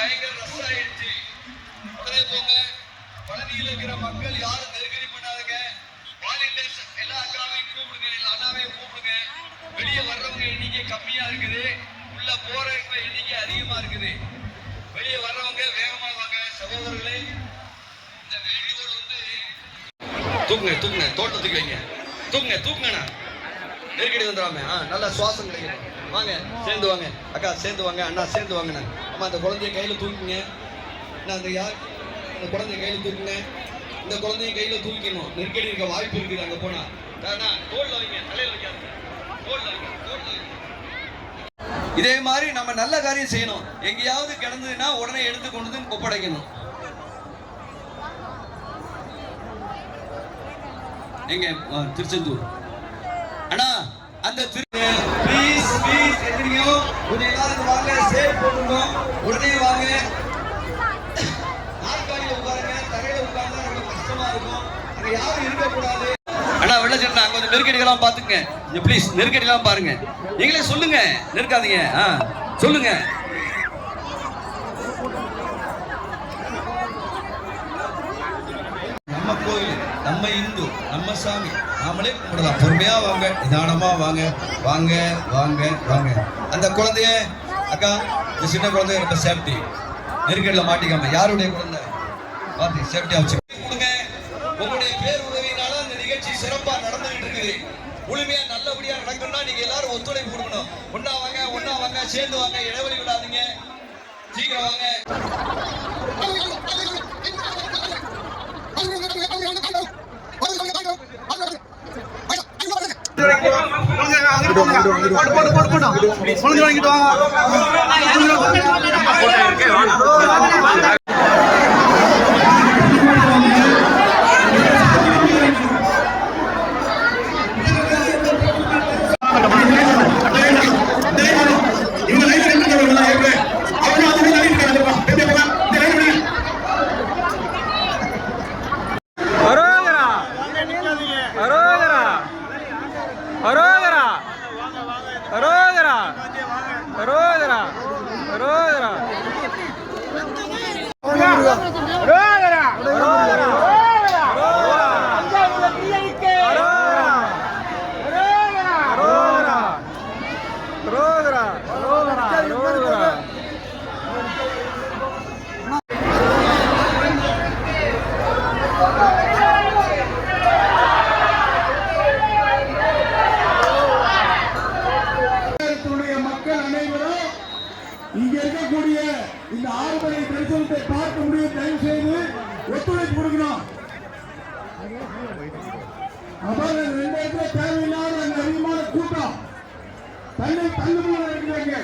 பயங்கர ரஷ் ஆயிடுச்சு. உடனே போங்க. பழனியில் இருக்கிற மக்கள் யாரும் நெருக்கடி பண்ணாதுங்க. வாலண்டியர்ஸ் எல்லா அக்காவையும் கூப்பிடுங்க, எல்லா அண்ணாவையும் கூப்பிடுங்க. வெளியே வர்றவங்க எண்ணிக்கை கம்மியா இருக்குது, உள்ள போறவங்க எண்ணிக்கை அதிகமா இருக்குது. வெளியே வர்றவங்க வேகமா வாங்க சகோதரர்களே. இந்த வேண்டுகோள் வந்து தூக்குங்க தூக்குங்க, தோட்டத்துக்கு வைங்க, தூக்குங்க தூக்குங்கண்ணா, நெருக்கடி வந்துடாம. நல்லா சுவாசம் கிடைக்கும். வாங்க சேர்ந்து வாங்க, அக்கா சேர்ந்து வாங்க, அண்ணா சேர்ந்து வாங்கண்ணா. அம்மா அந்த குழந்தைய கையில தூக்குங்க. அந்த யார் அந்த குழந்தைய கையில தூக்குங்க. இந்த குழந்தைய கையில தூக்கணும். நெருக்கடி இருக்க வாய்ப்பு இருக்குது அங்க போனா. தோல்ல வைங்க, தலையில வைக்காதுங்க, தோல்ல வைங்க, தோல்ல வைங்க. இதே மாதிரி நம்ம நல்ல காரியம் செய்யணும். எங்கேயாவது கிடந்ததுன்னா உடனே எடுத்து கொண்டு வந்து ஒப்படைக்கணும். எங்க திருச்செந்தூர் அண்ணா அந்த ப்ளீஸ் ப்ளீஸ் எதிரியோ கொஞ்சம் எல்லாரும் வாங்க, சேஃப் போடுங்க, உடனே வாங்க. நாற்காலியில உட்காருங்க, தரையில உட்கார்ந்தா ரொம்ப கஷ்டமா இருக்கும். அங்க யாரும் இருக்கக்கூடாது. அண்ணா வெள்ளச்சட்டா கொஞ்சம் நெருக்கடிகளாம் பாத்துங்க ப்ளீஸ், நெருக்கடிலாம் பாருங்க. நீங்களே சொல்லுங்க, நெருக்காதீங்க. சொல்லுங்க. நம்ம கோயில், நம்ம இந்து, நம்ம சாமி, நாமளே கும்பிடலாம். பொறுமையா வாங்க, நிதானமா வாங்க, வாங்க வாங்க வாங்க. அந்த குழந்தைய அக்கா, இந்த சின்ன குழந்தைய ரொம்ப சேஃப்டி, நெருக்கடியில் மாட்டிக்காம. யாருடைய குழந்தை பார்த்து சேஃப்டியா வச்சு கொடுங்க. உங்களுடைய பேர் உதவினால அந்த நிகழ்ச்சி சிறப்பா நடந்துகிட்டு இருக்குது. முழுமையா நல்லபடியா நடக்கணும்னா நீங்க எல்லாரும் ஒத்துழைப்பு கொடுக்கணும். ஒன்னா வாங்க, ஒன்னா வாங்க, சேர்ந்து வாங்க, இடைவெளி விடாதீங்க, சீக்கிரம் வாங்க. இங்க இருக்கக்கூடிய இந்த ஆறுபடை தரிசனத்தை பார்க்க முடியும். தயவு செய்து ஒத்துழைப்பு கொடுக்கணும். அப்புறம் 2 இடத்துல தேவையில்லாத அதிகமான கூட்டம் தள்ளி தள்ளுமுள்ள இருக்கிறாங்க.